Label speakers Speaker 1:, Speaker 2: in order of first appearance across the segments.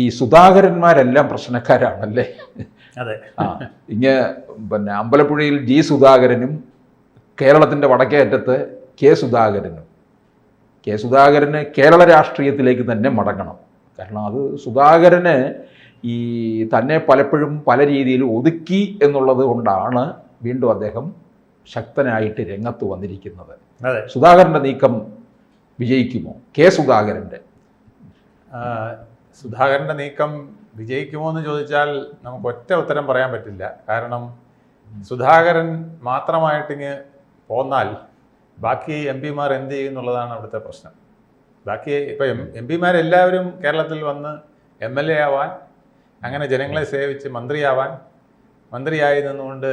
Speaker 1: ഈ സുധാകരന്മാരെല്ലാം പ്രശ്നക്കാരാണല്ലേ?
Speaker 2: അതെ.
Speaker 1: പിന്നെ അമ്പലപ്പുഴയിൽ ജി സുധാകരനും കേരളത്തിൻ്റെ വടക്കേ അറ്റത്ത് കെ സുധാകരന് കേരള രാഷ്ട്രീയത്തിലേക്ക് തന്നെ മടങ്ങണം. കാരണം അത് സുധാകരന് ഈ തന്നെ പലപ്പോഴും പല രീതിയിൽ ഒതുക്കി എന്നുള്ളത് കൊണ്ടാണ് വീണ്ടും അദ്ദേഹം ശക്തനായിട്ട് രംഗത്ത് വന്നിരിക്കുന്നത്. സുധാകരൻ്റെ നീക്കം വിജയിക്കുമോ? കെ
Speaker 2: സുധാകരൻ്റെ നീക്കം വിജയിക്കുമോ എന്ന് ചോദിച്ചാൽ നമുക്ക് ഒറ്റ ഉത്തരം പറയാൻ പറ്റില്ല. കാരണം സുധാകരൻ മാത്രമായിട്ടിങ്ങ് പോന്നാൽ ബാക്കി എം പിമാർ എന്ത് ചെയ്യും എന്നുള്ളതാണ് അവിടുത്തെ പ്രശ്നം. ബാക്കി ഇപ്പം എം പിമാരെല്ലാവരും കേരളത്തിൽ വന്ന് MLA ആവാൻ, അങ്ങനെ ജനങ്ങളെ സേവിച്ച് മന്ത്രിയായി നിന്നുകൊണ്ട്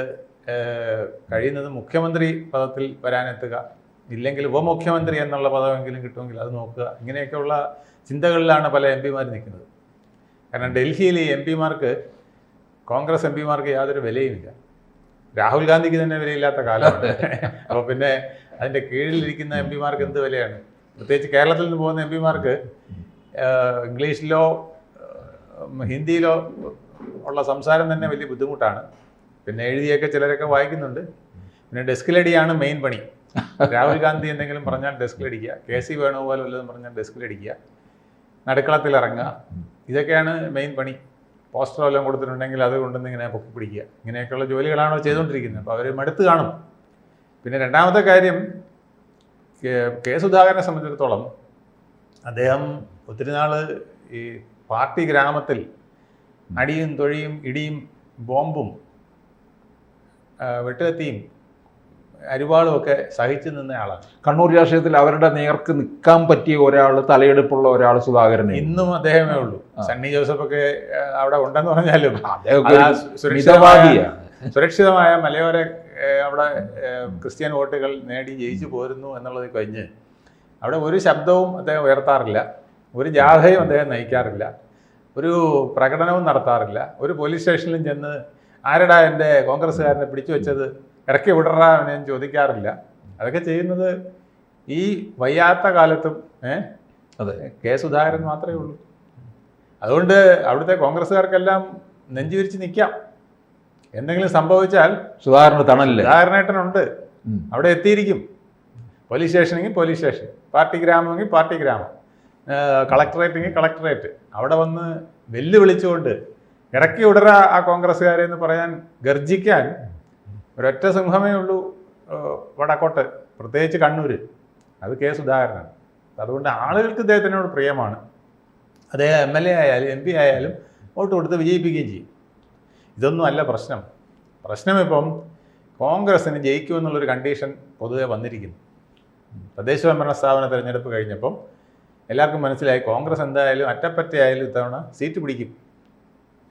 Speaker 2: കഴിയുന്നത് മുഖ്യമന്ത്രി പദത്തിൽ വരാനെത്തുക, ഇല്ലെങ്കിൽ ഉപമുഖ്യമന്ത്രി എന്നുള്ള പദമെങ്കിലും കിട്ടുമെങ്കിൽ അത് നോക്കുക, ഇങ്ങനെയൊക്കെയുള്ള ചിന്തകളിലാണ് പല എം പിമാർ നിൽക്കുന്നത്. കാരണം ഡൽഹിയിൽ ഈ കോൺഗ്രസ് എം പിമാർക്ക് യാതൊരു വിലയുമില്ല. രാഹുൽ ഗാന്ധിക്ക് തന്നെ വിലയില്ലാത്ത കാലമാണ്. അപ്പോൾ പിന്നെ അതിൻ്റെ കീഴിലിരിക്കുന്ന എം പിമാർക്ക് എന്ത് വിലയാണ്? പ്രത്യേകിച്ച് കേരളത്തിൽ നിന്ന് പോകുന്ന എം പിമാർക്ക് ഇംഗ്ലീഷിലോ ഹിന്ദിയിലോ ഉള്ള സംസാരം തന്നെ വലിയ ബുദ്ധിമുട്ടാണ്. പിന്നെ എഴുതിയൊക്കെ ചിലരൊക്കെ വായിക്കുന്നുണ്ട്. പിന്നെ ഡെസ്കിലടിയാണ് മെയിൻ പണി. രാഹുൽ ഗാന്ധി എന്തെങ്കിലും പറഞ്ഞാൽ ഡെസ്കിലടിക്കുക, KC വേണുഗോപാൽ വല്ലതും പറഞ്ഞാൽ ഡെസ്കിലടിക്കുക, നടുക്കളത്തിലിറങ്ങുക, ഇതൊക്കെയാണ് മെയിൻ പണി. പോസ്റ്റർ വല്ലതും കൊടുത്തിട്ടുണ്ടെങ്കിൽ അത് കൊണ്ടുവന്ന് ഇങ്ങനെ പൊക്കി പിടിക്കുക, ഇങ്ങനെയൊക്കെയുള്ള ജോലികളാണോ ചെയ്തുകൊണ്ടിരിക്കുന്നത്. അപ്പോൾ അവർ മടുത്ത് കാണും. പിന്നെ രണ്ടാമത്തെ കാര്യം, കെ സുധാകരനെ സംബന്ധിച്ചിടത്തോളം അദ്ദേഹം ഒത്തിരി നാൾ ഈ പാർട്ടി ഗ്രാമത്തിൽ അടിയും തൊഴിയും ഇടിയും ബോംബും വെട്ടുകത്തിയും അരിവാളും ഒക്കെ സഹിച്ചു നിന്ന ആളാണ്.
Speaker 1: കണ്ണൂർ രാഷ്ട്രീയത്തിൽ അവരുടെ നേർക്ക് നിൽക്കാൻ പറ്റിയ ഒരാൾ, തലയെടുപ്പുള്ള ഒരാൾ സുധാകരനെ
Speaker 2: ഇന്നും അദ്ദേഹമേ ഉള്ളൂ. സണ്ണി ജോസഫ് ഒക്കെ അവിടെ ഉണ്ടെന്ന് പറഞ്ഞാലും സുരക്ഷിതമായ മലയോര അവിടെ ക്രിസ്ത്യൻ വോട്ടുകൾ നേടി ജയിച്ചു പോരുന്നു എന്നുള്ളത് കഴിഞ്ഞ് അവിടെ ഒരു ശബ്ദവും അദ്ദേഹം ഉയർത്താറില്ല, ഒരു ജാഥയും അദ്ദേഹം നയിക്കാറില്ല, ഒരു പ്രകടനവും നടത്താറില്ല, ഒരു പോലീസ് സ്റ്റേഷനിലും ചെന്ന് ആരടാ എൻ്റെ കോൺഗ്രസ്സുകാരനെ പിടിച്ചു വെച്ചത്, ഇറക്കി വിടറാ എന്ന് ചോദിക്കാറില്ല. അതൊക്കെ ചെയ്യുന്നത് ഈ വയ്യാത്ത കാലത്തും
Speaker 1: അതെ
Speaker 2: കെ സുധാകരൻ മാത്രമേ ഉള്ളൂ. അതുകൊണ്ട് അവിടുത്തെ കോൺഗ്രസ്സുകാർക്കെല്ലാം നെഞ്ചുവിരിച്ച് നിൽക്കാം. എന്തെങ്കിലും സംഭവിച്ചാൽ സുധാകരനേട്ടനുണ്ട്, അവിടെ എത്തിയിരിക്കും. പോലീസ് സ്റ്റേഷനെങ്കിൽ പോലീസ് സ്റ്റേഷൻ, പാർട്ടി ഗ്രാമമെങ്കിൽ പാർട്ടി ഗ്രാമം, കളക്ടറേറ്റെങ്കിൽ കളക്ടറേറ്റ്, അവിടെ വന്ന് വെല്ലുവിളിച്ചുകൊണ്ട് ഇറക്കി വിടറ ആ കോൺഗ്രസ്സുകാരെ എന്ന് പറയാൻ, ഗർജിക്കാൻ ഒരൊറ്റ സിംഹമേ ഉള്ളൂ വടക്കോട്ട്, പ്രത്യേകിച്ച് കണ്ണൂർ. അത് കെ സുധാകരനാണ്. അതുകൊണ്ട് ആളുകൾക്ക് ഇദ്ദേഹത്തിനോട് പ്രിയമാണ്. അദ്ദേഹം MLA ആയാലും MP ആയാലും വോട്ട് കൊടുത്ത് വിജയിപ്പിക്കുകയും ചെയ്യും. ഇതൊന്നും അല്ല പ്രശ്നം. ഇപ്പം കോൺഗ്രസ്സിന് ജയിക്കുമെന്നുള്ളൊരു കണ്ടീഷൻ പൊതുവെ വന്നിരിക്കുന്നു. തദ്ദേശ ഭരണ സ്ഥാപന തിരഞ്ഞെടുപ്പ് കഴിഞ്ഞപ്പം എല്ലാവർക്കും മനസ്സിലായി കോൺഗ്രസ് എന്തായാലും അറ്റപ്പറ്റയായാലും ഇത്തവണ സീറ്റ് പിടിക്കും.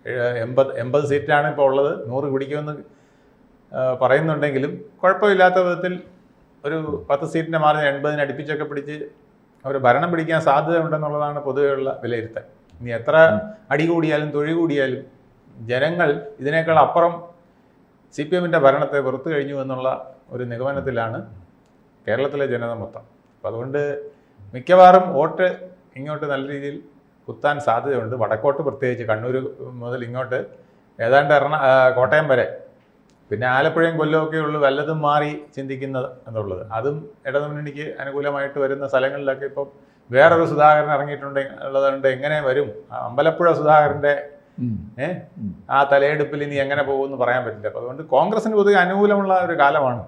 Speaker 2: 80 സീറ്റാണ് ഇപ്പോൾ ഉള്ളത്, 100 പിടിക്കുമെന്ന് പറയുന്നുണ്ടെങ്കിലും കുഴപ്പമില്ലാത്ത വിധത്തിൽ ഒരു 10 സീറ്റിൻ്റെ മാർജിൻ 80-ന് അടുപ്പിച്ചൊക്കെ പിടിച്ച് അവർ ഭരണം പിടിക്കാൻ സാധ്യതയുണ്ടെന്നുള്ളതാണ് പൊതുവെയുള്ള വിലയിരുത്തൽ. ഇനി എത്ര അടി കൂടിയാലും തൊഴി കൂടിയാലും ജനങ്ങൾ ഇതിനേക്കാൾ അപ്പുറം CPM-ൻ്റെ ഭരണത്തെ വെറുത്തു കഴിഞ്ഞു എന്നുള്ള ഒരു നിഗമനത്തിലാണ് കേരളത്തിലെ ജനത മൊത്തം. അപ്പം അതുകൊണ്ട് മിക്കവാറും വോട്ട് ഇങ്ങോട്ട് നല്ല രീതിയിൽ കുത്താൻ സാധ്യതയുണ്ട്. വടക്കോട്ട് പ്രത്യേകിച്ച് കണ്ണൂർ മുതൽ ഇങ്ങോട്ട് ഏതാണ്ട് കോട്ടയം വരെ, പിന്നെ ആലപ്പുഴയും കൊല്ലമൊക്കെ ഉള്ളു വല്ലതും മാറി ചിന്തിക്കുന്നത് എന്നുള്ളത്. അതും ഇടതുമുന്നണിക്ക് അനുകൂലമായിട്ട് വരുന്ന സ്ഥലങ്ങളിലൊക്കെ ഇപ്പം വേറൊരു സുധാകരൻ ഇറങ്ങിയിട്ടുള്ളതുകൊണ്ട് എങ്ങനെ വരും? അമ്പലപ്പുഴ സുധാകരൻ്റെ ആ തലയെടുപ്പിൽ ഇനി എങ്ങനെ പോകുമെന്ന് പറയാൻ പറ്റില്ല. അപ്പോൾ അതുകൊണ്ട് കോൺഗ്രസിന് പൊതുവെ അനുകൂലമുള്ള ഒരു കാലമാണ്.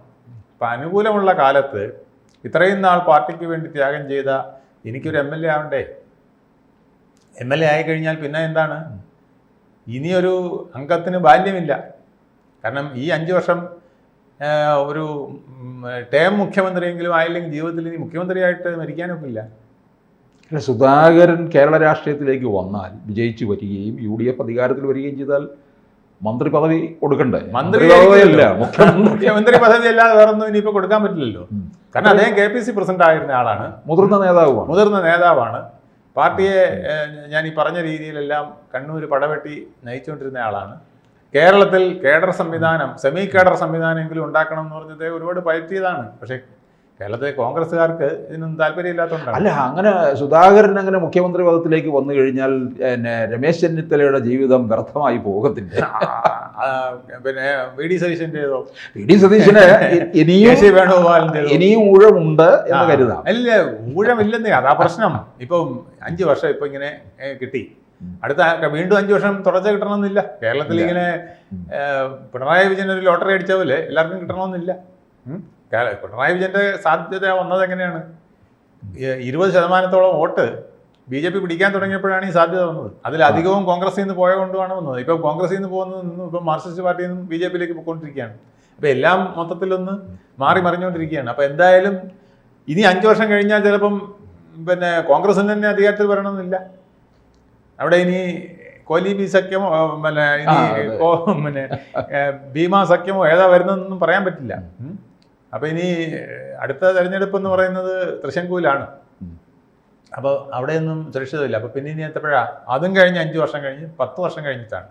Speaker 2: അപ്പം അനുകൂലമുള്ള കാലത്ത് ഇത്രയും നാൾ പാർട്ടിക്ക് വേണ്ടി ത്യാഗം ചെയ്ത എനിക്കൊരു MLA ആവണ്ടേ? MLA ആയിക്കഴിഞ്ഞാൽ പിന്നെ എന്താണ്? ഇനിയൊരു അംഗത്തിന് ബാല്യമില്ല. കാരണം ഈ 5 വർഷം ഒരു ടേം മുഖ്യമന്ത്രിയെങ്കിലും ആയില്ലെങ്കിൽ ജീവിതത്തിൽ ഇനി മുഖ്യമന്ത്രിയായിട്ട് മരിക്കാനൊക്കില്ല.
Speaker 1: സുധാകരൻ കേരള രാഷ്ട്രീയത്തിലേക്ക് വന്നാൽ, വിജയിച്ചു വരികയും UDF അധികാരത്തിൽ വരികയും ചെയ്താൽ മന്ത്രി പദവി കൊടുക്കണ്ടേ?
Speaker 2: മുഖ്യമന്ത്രി പദവി അല്ലാതെ വേറൊന്നും ഇനിയിപ്പോൾ കൊടുക്കാൻ പറ്റില്ലല്ലോ. കാരണം അദ്ദേഹം KPC പ്രസിഡന്റ് ആയിരുന്ന ആളാണ്, മുതിർന്ന നേതാവാണ്. പാർട്ടിയെ ഞാൻ ഈ പറഞ്ഞ രീതിയിലെല്ലാം കണ്ണൂർ പടവെട്ടി നയിച്ചുകൊണ്ടിരുന്ന ആളാണ്. കേരളത്തിൽ കേഡർ സംവിധാനം, സെമി കേഡർ സംവിധാനമെങ്കിലും ഉണ്ടാക്കണം എന്ന് പറഞ്ഞത് ഒരുപാട് പയറ്റിയതാണ്. പക്ഷേ കേരളത്തിലെ കോൺഗ്രസ്സുകാർക്ക് ഇതിനൊന്നും താല്പര്യമില്ലാത്തതുകൊണ്ടാണ്.
Speaker 1: അല്ല, അങ്ങനെ സുധാകരൻ അങ്ങനെ മുഖ്യമന്ത്രി പദത്തിലേക്ക് വന്നു കഴിഞ്ഞാൽ പിന്നെ രമേശ് ചെന്നിത്തലയുടെ ജീവിതം വ്യർത്ഥമായി പോകത്തില്ല.
Speaker 2: പിന്നെ വി ഡി സതീശൻ്റെതോ?
Speaker 1: വി ഡി സതീശന് ഇനിയും ഊഴമുണ്ട് എന്ന് കരുതാം.
Speaker 2: അല്ല, ഊഴമില്ലെന്നേ, അതാ പ്രശ്നം. ഇപ്പം 5 വർഷം ഇപ്പൊ ഇങ്ങനെ കിട്ടി, അടുത്ത വീണ്ടും 5 വർഷം തുടർച്ച കിട്ടണമെന്നില്ല. കേരളത്തിൽ ഇങ്ങനെ പിണറായി വിജയൻ ഒരു ലോട്ടറി അടിച്ച പോലെ എല്ലാവർക്കും കിട്ടണമെന്നില്ല. പിണറായി വിജയന്റെ സാധ്യത വന്നത് എങ്ങനെയാണ്? 20% വോട്ട് BJP പിടിക്കാൻ തുടങ്ങിയപ്പോഴാണ് ഈ സാധ്യത വന്നത്. അതിലധികവും കോൺഗ്രസിൽ നിന്ന് പോയ കൊണ്ടുമാണ് വന്നത്. ഇപ്പം കോൺഗ്രസിൽ നിന്ന് പോകുന്നതെന്നും ഇപ്പം മാർക്സിസ്റ്റ് പാർട്ടിയിൽ നിന്നും BJPയിലേക്ക് പോയിക്കൊണ്ടിരിക്കുകയാണ്. അപ്പം എല്ലാം മൊത്തത്തിലൊന്ന് മാറി മറിഞ്ഞുകൊണ്ടിരിക്കുകയാണ്. അപ്പം എന്തായാലും ഇനി 5 വർഷം കഴിഞ്ഞാൽ ചിലപ്പം പിന്നെ കോൺഗ്രസിന് തന്നെ അധികാരത്തിൽ വരണമെന്നില്ല. അവിടെ ഇനി കോലീബി സഖ്യമോ പിന്നെ ഇനി പിന്നെ ഭീമാ സഖ്യമോ ഏതാ വരുന്നതെന്നൊന്നും പറയാൻ പറ്റില്ല. അപ്പോൾ ഇനി അടുത്ത തെരഞ്ഞെടുപ്പ് എന്ന് പറയുന്നത് തൃശങ്കൂലാണ്. അപ്പോൾ അവിടെയൊന്നും സുരക്ഷിതമില്ല. അപ്പോൾ പിന്നെ ഇനി എത്തപ്പോഴാണ്? അതും കഴിഞ്ഞ് 5 വർഷം കഴിഞ്ഞ് 10 വർഷം കഴിഞ്ഞിട്ടാണ്.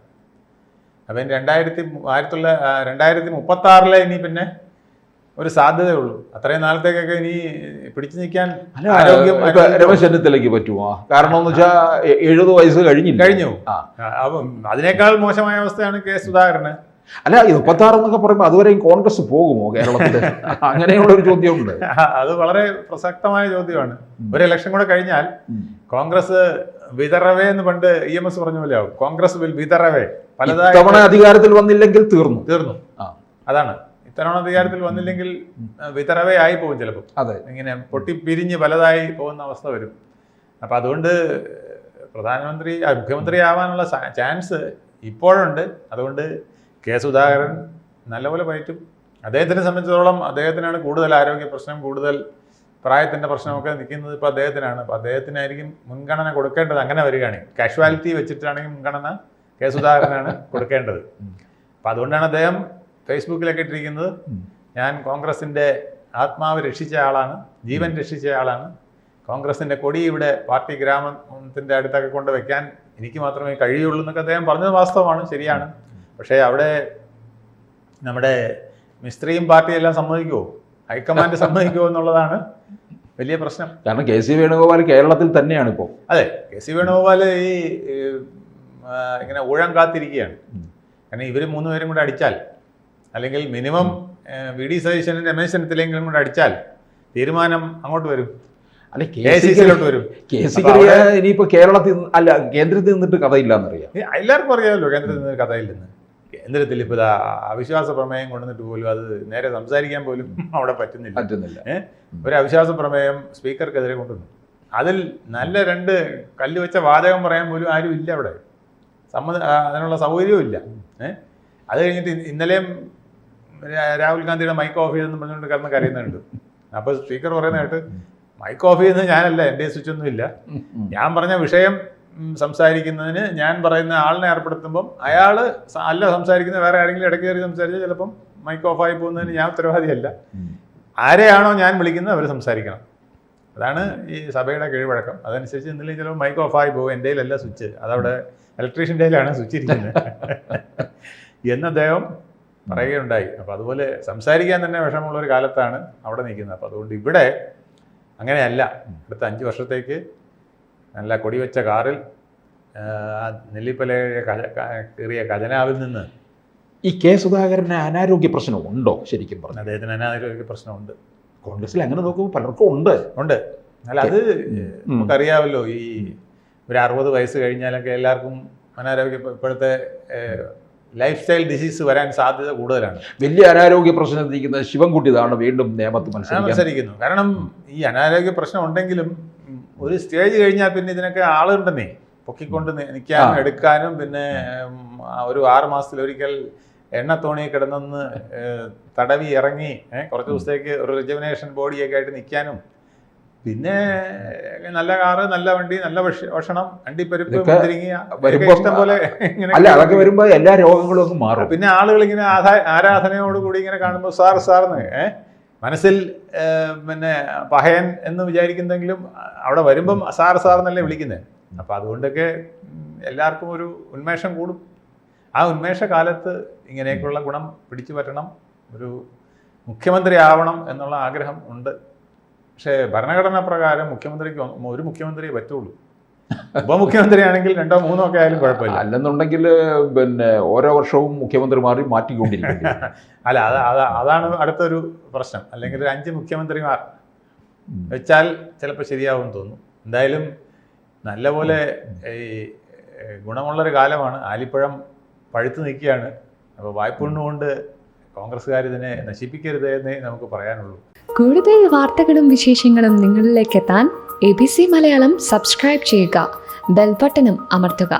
Speaker 2: അപ്പം 2036 ഇനി പിന്നെ ഒരു സാധ്യതയുള്ളൂ. അത്രയും നാളത്തേക്കൊക്കെ ഇനി പിടിച്ചു നിൽക്കാൻ
Speaker 1: രമേശ് ചെന്നിത്തലയ്ക്ക് പറ്റുമോ? കാരണം എന്ന് വെച്ചാൽ 70 വയസ്സ് കഴിഞ്ഞു.
Speaker 2: അപ്പം അതിനേക്കാൾ മോശമായ അവസ്ഥയാണ് കെ സുധാകരന്.
Speaker 1: അല്ല, 36 എന്നൊക്കെ പറയുമ്പോൾ അതുവരെയും കോൺഗ്രസ് പോകുമോ കേരളത്തിൽ? അങ്ങനെയുള്ള ഒരു ചോദ്യമുണ്ട്.
Speaker 2: അത് വളരെ പ്രസക്തമായ ചോദ്യമാണ്. ഒരു ഇലക്ഷൻ കൂടെ കഴിഞ്ഞാൽ കോൺഗ്രസ് വിതറവേ എന്ന് പണ്ട് EMS പറഞ്ഞ പോലെ ആവും. കോൺഗ്രസ് വിൽ വിതറവേ.
Speaker 1: പലതവണ അധികാരത്തിൽ വന്നില്ലെങ്കിൽ തീർന്നു.
Speaker 2: അതാണ്, ഇത്തവണ അധികാരത്തിൽ വന്നില്ലെങ്കിൽ വിതറവേ ആയി പോകും. ചിലപ്പോൾ
Speaker 1: അതെ, ഇങ്ങനെ
Speaker 2: പൊട്ടിപ്പിരിഞ്ഞ് പലതായി പോകുന്ന അവസ്ഥ വരും. അപ്പം അതുകൊണ്ട് മുഖ്യമന്ത്രി ആവാനുള്ള ചാൻസ് ഇപ്പോഴുണ്ട്. അതുകൊണ്ട് കെ സുധാകരൻ നല്ലപോലെ പയറ്റും. അദ്ദേഹത്തിനെ സംബന്ധിച്ചിടത്തോളം അദ്ദേഹത്തിനാണ് കൂടുതൽ ആരോഗ്യ പ്രശ്നം, കൂടുതൽ പ്രായത്തിൻ്റെ പ്രശ്നമൊക്കെ നിൽക്കുന്നത് ഇപ്പോൾ അദ്ദേഹത്തിനാണ്. അപ്പോൾ അദ്ദേഹത്തിനായിരിക്കും മുൻഗണന കൊടുക്കേണ്ടത്. അങ്ങനെ വരികയാണെങ്കിൽ കാഷ്വാലിറ്റി വെച്ചിട്ടാണെങ്കിൽ മുൻഗണന കെ സുധാകരനാണ് കൊടുക്കേണ്ടത്. അപ്പം അതുകൊണ്ടാണ് അദ്ദേഹം ഫേസ്ബുക്കിലൊക്കെ ഇട്ടിരിക്കുന്നത്, ഞാൻ കോൺഗ്രസിൻ്റെ ആത്മാവ് രക്ഷിച്ച ആളാണ്, ജീവൻ രക്ഷിച്ച ആളാണ്. കോൺഗ്രസിൻ്റെ കൊടി ഇവിടെ പാർട്ടി ഗ്രാമത്തിൻ്റെ അടുത്തൊക്കെ കൊണ്ട് വെക്കാൻ എനിക്ക് മാത്രമേ കഴിയുള്ളൂ എന്നൊക്കെ അദ്ദേഹം പറഞ്ഞത് വാസ്തവമാണ്, ശരിയാണ്. പക്ഷേ അവിടെ നമ്മുടെ മിസ്ത്രിയും പാർട്ടിയെല്ലാം സമ്മതിക്കുമോ? ഹൈക്കമാൻഡ് സമ്മതിക്കുമോ എന്നുള്ളതാണ് വലിയ പ്രശ്നം.
Speaker 1: കാരണം KC വേണുഗോപാൽ കേരളത്തിൽ തന്നെയാണ് ഇപ്പോൾ.
Speaker 2: അതെ, KC വേണുഗോപാൽ ഈ ഇങ്ങനെ ഊഴം കാത്തിരിക്കുകയാണ്. കാരണം ഇവർ 3 പേരും കൂടെ അടിച്ചാൽ, അല്ലെങ്കിൽ മിനിമം VD സതീശനും രമേശ് ചെന്നിത്തലയെങ്കിലും കൂടെ അടിച്ചാൽ തീരുമാനം അങ്ങോട്ട് വരും.
Speaker 1: അല്ലെ, KCയിലോട്ട് വരും. ഇനിയിപ്പോ കേരളത്തിൽ അല്ല കേന്ദ്രത്തിൽ നിന്നിട്ട് കഥയില്ല എന്നറിയാം.
Speaker 2: എല്ലാവർക്കും അറിയാമല്ലോ കേന്ദ്രത്തിൽ നിന്ന് കഥയില്ലെന്ന്. കേന്ദ്രത്തിൽ ഇപ്പോൾ അവിശ്വാസ പ്രമേയം കൊണ്ടുവന്നിട്ട് പോലും അത് നേരെ സംസാരിക്കാൻ പോലും അവിടെ പറ്റുന്നില്ല. ഒരു അവിശ്വാസ പ്രമേയം സ്പീക്കർക്കെതിരെ കൊണ്ടുവന്നു. അതിൽ നല്ല 2 കല്ല് വെച്ച വാചകം പറയാൻ പോലും ആരും ഇല്ല അവിടെ. അതിനുള്ള സൗകര്യവും ഇല്ല. അത് കഴിഞ്ഞിട്ട് ഇന്നലെയും രാഹുൽ ഗാന്ധിയുടെ മൈക്ക് ഓഫ് ചെയ്തെന്ന് പറഞ്ഞുകൊണ്ട് കിടന്ന് കരയുന്നുണ്ട്. അപ്പോൾ സ്പീക്കർ പറയുന്നതായിട്ട് മൈക്ക് ഓഫ് ചെയ്യുന്നത് ഞാനല്ല, എൻ്റെ സ്വിച്ചൊന്നും ഇല്ല, ഞാൻ പറഞ്ഞ വിഷയം സംസാരിക്കുന്നതിന് ഞാൻ പറയുന്ന ആളിനെ ഏർപ്പെടുത്തുമ്പം അയാൾ അല്ല സംസാരിക്കുന്നത്, വേറെ ആരെങ്കിലും ഇടയ്ക്ക് കയറി സംസാരിച്ചാൽ ചിലപ്പം മൈക്ക് ഓഫായി പോകുന്നതിന് ഞാൻ ഉത്തരവാദിയല്ല. ആരെയാണോ ഞാൻ വിളിക്കുന്നത് അവർ സംസാരിക്കണം. അതാണ് ഈ സഭയുടെ കീഴ്വഴക്കം. അതനുസരിച്ച് എന്തെങ്കിലും ചിലപ്പോൾ മൈക്ക് ഓഫായി പോകും. എൻ്റെ കയ്യിലല്ല സ്വിച്ച്, അതവിടെ ഇലക്ട്രീഷ്യൻ്റെ കയ്യിലാണ് സ്വിച്ച് ഇരിക്കുന്നത് എന്ന് അദ്ദേഹം പറയുകയുണ്ടായി. അപ്പോൾ അതുപോലെ സംസാരിക്കാൻ തന്നെ വിഷമമുള്ളൊരു കാലത്താണ് അവിടെ നിൽക്കുന്നത്. അപ്പോൾ അതുകൊണ്ട് ഇവിടെ അങ്ങനെയല്ല. അടുത്ത 5 വർഷത്തേക്ക് നല്ല കൊടിവെച്ച കാറിൽ നെല്ലിപ്പലയെ കയറിയ ഖജനാവിൽ നിന്ന്
Speaker 1: ഈ കെ സുധാകരന് അനാരോഗ്യ പ്രശ്നമുണ്ടോ? ശരിക്കും പറഞ്ഞു
Speaker 2: അദ്ദേഹത്തിന് അനാരോഗ്യ പ്രശ്നമുണ്ട്.
Speaker 1: കോൺഗ്രസിൽ അങ്ങനെ നോക്കുമ്പോൾ പലർക്കും ഉണ്ട്.
Speaker 2: അല്ല, അത് നമുക്കറിയാമല്ലോ. ഈ ഒരു 60 വയസ്സ് കഴിഞ്ഞാലൊക്കെ എല്ലാവർക്കും അനാരോഗ്യ, ഇപ്പോഴത്തെ ലൈഫ് സ്റ്റൈൽ ഡിസീസ് വരാൻ സാധ്യത കൂടുതലാണ്.
Speaker 1: വലിയ അനാരോഗ്യ പ്രശ്നം ഇരിക്കുന്നത് ശിവൻകുട്ടിതാണ് വീണ്ടും നിയമത്തിൽ
Speaker 2: മത്സരിക്കുന്നു. കാരണം ഈ അനാരോഗ്യ പ്രശ്നം ഉണ്ടെങ്കിലും ഒരു സ്റ്റേജ് കഴിഞ്ഞാൽ പിന്നെ ഇതിനൊക്കെ ആളുണ്ടെന്നേ പൊക്കിക്കൊണ്ട് നിൽക്കാനും എടുക്കാനും. പിന്നെ ഒരു 6 മാസത്തിലൊരിക്കൽ എണ്ണത്തോണി കിടന്നൊന്ന് തടവി ഇറങ്ങി കുറച്ച് ദിവസത്തേക്ക് ഒരു റിജുവനേഷൻ ബോഡിയൊക്കെ ആയിട്ട് നിൽക്കാനും. പിന്നെ നല്ല കാറ്, നല്ല വണ്ടി, നല്ല ഭക്ഷണം, അണ്ടിപ്പരിപ്പ്, ഇഷ്ടം പോലെ
Speaker 1: അതൊക്കെ വരുമ്പോൾ എല്ലാ രോഗങ്ങളും ഒക്കെ മാറും.
Speaker 2: പിന്നെ ആളുകൾ ഇങ്ങനെ ആരാധനയോടുകൂടി ഇങ്ങനെ കാണുമ്പോൾ സാർന്ന് മനസ്സിൽ പിന്നെ പഹയൻ എന്ന് വിചാരിക്കുന്നെങ്കിലും അവിടെ വരുമ്പം സാറെന്നല്ലേ വിളിക്കുന്നത്. അപ്പം അതുകൊണ്ടൊക്കെ എല്ലാവർക്കും ഒരു ഉന്മേഷം കൂടും. ആ ഉന്മേഷ കാലത്ത് ഇങ്ങനെയൊക്കെയുള്ള ഗുണം പിടിച്ചു പറ്റണം, ഒരു മുഖ്യമന്ത്രി ആവണം എന്നുള്ള ആഗ്രഹം ഉണ്ട്. പക്ഷേ ഭരണഘടനാ പ്രകാരം മുഖ്യമന്ത്രിക്ക് ഒരു മുഖ്യമന്ത്രിയെ പറ്റുള്ളൂ. ഉപമുഖ്യമന്ത്രി ആണെങ്കിൽ 2 3 ഒക്കെ ആയാലും കുഴപ്പമില്ല.
Speaker 1: അല്ലെന്നുണ്ടെങ്കിൽ പിന്നെ ഓരോ വർഷവും മുഖ്യമന്ത്രിമാർ മാറ്റിക്കൊണ്ടിരിക്കും.
Speaker 2: അല്ല, അതാണ് അടുത്തൊരു പ്രശ്നം. അല്ലെങ്കിൽ ഒരു 5 മുഖ്യമന്ത്രിമാർ വെച്ചാൽ ചിലപ്പോൾ ശരിയാവുമെന്ന് തോന്നുന്നു. എന്തായാലും നല്ലപോലെ ഈ ഗുണമുള്ളൊരു കാലമാണ്. ആലിപ്പഴം പഴുത്ത് നിൽക്കുകയാണ്. അപ്പോൾ വായ്പുണ്ണുകൊണ്ട് കോൺഗ്രസ്സുകാർ ഇതിനെ നശിപ്പിക്കരുത് എന്നേ നമുക്ക് പറയാനുള്ളൂ.
Speaker 3: കൂടുതൽ വാർത്തകളും വിശേഷങ്ങളും നിങ്ങളിലേക്ക് എത്താൻ ABC മലയാളം സബ്സ്ക്രൈബ് ചെയ്യുക, ബെൽ ബട്ടണും അമർത്തുക.